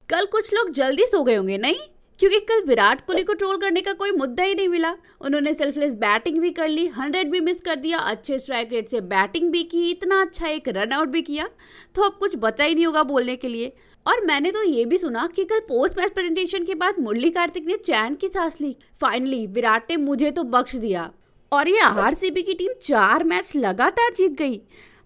कल कुछ लोग जल्दी सो गए होंगे नहीं, क्योंकि कल विराट कोहली को ट्रोल करने का कोई मुद्दा ही नहीं मिला। उन्होंने सेल्फलेस बैटिंग भी कर ली, 100 भी मिस कर दिया, अच्छे स्ट्राइक रेट से बैटिंग भी की, इतना अच्छा एक रन आउट भी किया, तो अब कुछ बचा ही नहीं होगा बोलने के लिए। और मैंने तो ये भी सुना कि कल पोस्ट मैच प्रेजेंटेशन के बाद मुरली कार्तिक ने चैन की सांस ली। फाइनली विराट ने मुझे तो बख्श दिया और ये आरसीबी की टीम 4 मैच लगातार जीत गई।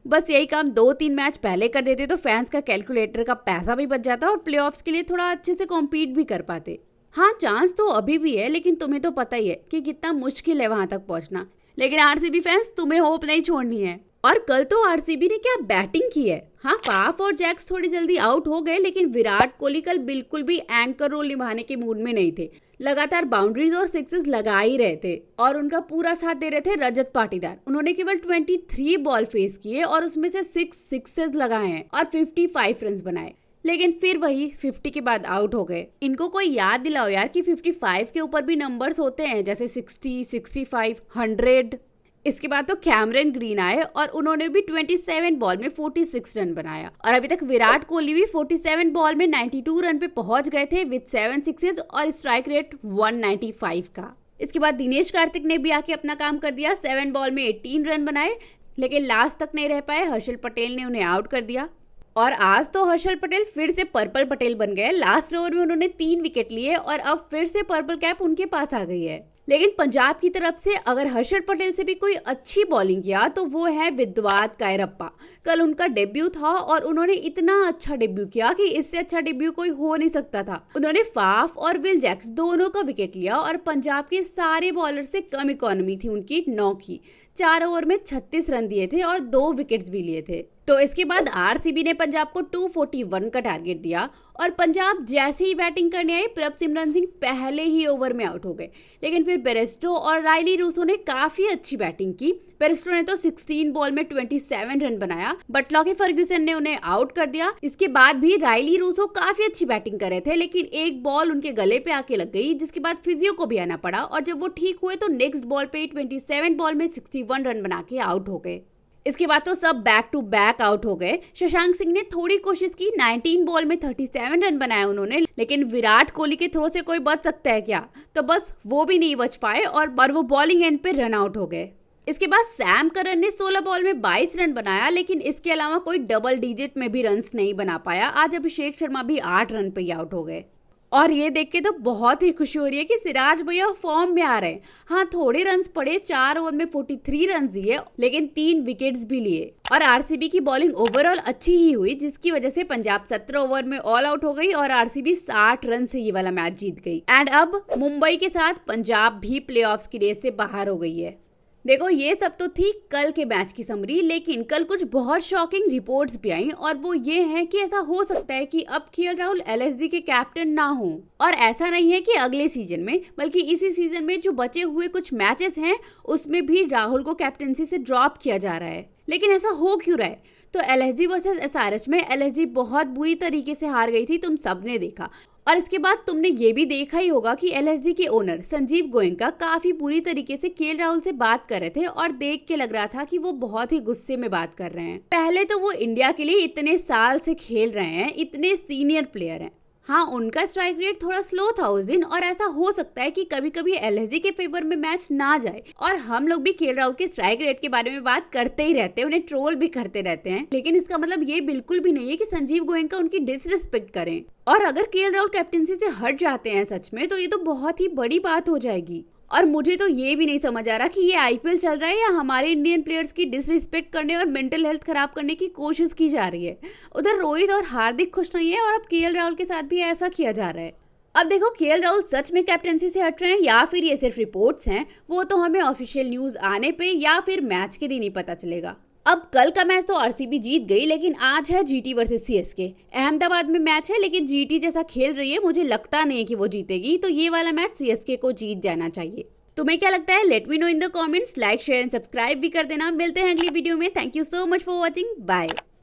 बस यही काम 2-3 मैच पहले कर देते तो फैंस का कैलकुलेटर का पैसा भी बच जाता और प्लेऑफ्स के लिए थोड़ा अच्छे से कॉम्पीट भी कर पाते। हाँ, चांस तो अभी भी है, लेकिन तुम्हें तो पता ही है कि कितना मुश्किल है वहां तक पहुंचना। लेकिन आरसीबी फैंस, तुम्हें होप नहीं छोड़नी है। और कल तो आरसीबी ने क्या बैटिंग की है। हाँ, फाफ और जैक्स थोड़ी जल्दी आउट हो गए, लेकिन विराट कोहली कल बिल्कुल भी एंकर रोल निभाने के मूड में नहीं थे। लगातार बाउंड्रीज और सिक्सेस लगा ही रहे थे और उनका पूरा साथ दे रहे थे रजत पाटीदार। उन्होंने केवल 23 बॉल फेस किए और उसमें से 6 सिक्सेस लगाए हैं और 55 रन बनाए, लेकिन फिर वही 50 के बाद आउट हो गए। इनको कोई याद दिलाओ यार कि 55 के ऊपर भी नंबर्स होते हैं, जैसे 60, 65, 100। इसके बाद तो कैमरन ग्रीन आए और उन्होंने भी 27 बॉल में 46 रन बनाया। और अभी तक विराट कोहली भी 47 बॉल में 92 रन पे पहुंच गए थे विद 7 सिक्सेस और स्ट्राइक रेट 195 का। इसके बाद दिनेश कार्तिक ने भी आके अपना काम कर दिया, 7 बॉल में 18 रन बनाए, लेकिन लास्ट तक नहीं रह पाए। हर्षल पटेल ने उन्हें आउट कर दिया और आज तो हर्षल पटेल फिर से पर्पल पटेल बन गए। लास्ट ओवर में उन्होंने 3 विकेट लिए और अब फिर से पर्पल कैप उनके पास आ गई है। लेकिन पंजाब की तरफ से अगर हर्षल पटेल से भी कोई अच्छी बॉलिंग किया तो वो है विद्वात कायरप्पा। कल उनका डेब्यू था और उन्होंने इतना अच्छा डेब्यू किया कि इससे अच्छा डेब्यू कोई हो नहीं सकता था। उन्होंने फाफ और विल जैक्स दोनों का विकेट लिया और पंजाब के सारे बॉलर से कम इकोनॉमी थी उनकी 9 की। 4 ओवर में 36 रन दिए थे और 2 विकेट्स भी लिए थे। तो इसके बाद आरसीबी ने पंजाब को 241 का टारगेट दिया और पंजाब जैसे ही बैटिंग करने आई, प्रभसिमरन सिंह पहले ही ओवर में आउट हो गए। लेकिन फिर बेरेस्टो और रायली रूसो ने काफी अच्छी बैटिंग की। बेरेस्टो ने तो 16 बॉल में 27 रन बनाया, बट लॉकी फर्ग्यूसन ने उन्हें आउट कर दिया। इसके बाद भी रायली रूसो काफी अच्छी बैटिंग कर रहे थे, लेकिन एक बॉल उनके गले पे आके लग गई, जिसके बाद फिजियो को भी आना पड़ा और जब वो ठीक हुए तो नेक्स्ट बॉल पे 27 बॉल में 61 रन बना के आउट हो गए। इसके बाद तो सब बैक टू बैक आउट हो गए। शशांक सिंह ने थोड़ी कोशिश की, 19 बॉल में 37 रन बनाए उन्होंने, लेकिन विराट कोहली के थ्रो से कोई बच सकता है क्या? तो बस वो भी नहीं बच पाए और वो बॉलिंग एंड पे रन आउट हो गए। इसके बाद सैम करन ने 16 बॉल में 22 रन बनाया, लेकिन इसके अलावा कोई डबल डिजिट में भी रन्स नहीं बना पाया। आज अभिषेक शर्मा भी 8 रन पे ही आउट हो गए। और ये देख के तो बहुत ही खुशी हो रही है कि सिराज भैया फॉर्म में आ रहे हैं। हाँ, थोड़े रन्स पड़े, 4 ओवर में 43 रन दिए, लेकिन 3 विकेट्स भी लिए। और आरसीबी की बॉलिंग ओवरऑल अच्छी ही हुई, जिसकी वजह से पंजाब 17 ओवर में ऑल आउट हो गई और आरसीबी 60 रन से ये वाला मैच जीत गई। एंड अब मुंबई के साथ पंजाब भी प्लेऑफ्स की रेस से बाहर हो गई है। देखो, ये सब तो थी कल के मैच की समरी, लेकिन कल कुछ बहुत शॉकिंग रिपोर्ट्स भी आई और वो ये है कि ऐसा हो सकता है कि अब केएल राहुल एलएसजी के कैप्टन ना हो। और ऐसा नहीं है कि अगले सीजन में, बल्कि इसी सीजन में जो बचे हुए कुछ मैचेस हैं उसमें भी राहुल को कैप्टनसी से ड्रॉप किया जा रहा है। लेकिन ऐसा हो क्यों रहा है? तो एलएसजी वर्सेस एसआरएच में एलएसजी बहुत बुरी तरीके से हार गई थी, तुम सबने देखा। और इसके बाद तुमने ये भी देखा ही होगा कि एलएसजी के ओनर संजीव गोयनका काफी बुरी तरीके से केएल राहुल से बात कर रहे थे और देख के लग रहा था कि वो बहुत ही गुस्से में बात कर रहे हैं। पहले तो वो इंडिया के लिए इतने साल से खेल रहे हैं, इतने सीनियर प्लेयर हैं। हाँ, उनका स्ट्राइक रेट थोड़ा स्लो था उस दिन और ऐसा हो सकता है कि कभी कभी एलएसजी के फेवर में मैच ना जाए। और हम लोग भी केएल राहुल के स्ट्राइक रेट के बारे में बात करते ही रहते हैं, उन्हें ट्रोल भी करते रहते हैं, लेकिन इसका मतलब ये बिल्कुल भी नहीं है कि संजीव गोयनका उनकी डिसरिस्पेक्ट करें। और अगर केएल राहुल कैप्टनसी से हट जाते हैं सच में, तो ये तो बहुत ही बड़ी बात हो जाएगी। और मुझे तो ये भी नहीं समझ आ रहा कि ये आईपीएल चल रहा है या हमारे इंडियन प्लेयर्स की डिसरिस्पेक्ट करने और मेंटल हेल्थ खराब करने की कोशिश की जा रही है। उधर रोहित और हार्दिक खुश नहीं है और अब केएल राहुल के साथ भी ऐसा किया जा रहा है। अब देखो, केएल राहुल सच में कैप्टनसी से हट रहे हैं या फिर ये सिर्फ रिपोर्ट्स हैं, वो तो हमें ऑफिशियल न्यूज आने पे या फिर मैच के दिन ही पता चलेगा। अब कल का मैच तो आरसीबी जीत गई, लेकिन आज है जीटी वर्सेस सीएसके। अहमदाबाद में मैच है, लेकिन जीटी जैसा खेल रही है, मुझे लगता नहीं है कि वो जीतेगी, तो ये वाला मैच सीएसके को जीत जाना चाहिए। तुम्हें क्या लगता है? Let me know in the comments. Like, share and subscribe भी कर देना। मिलते हैं अगली वीडियो में। Thank you so much for watching. Bye.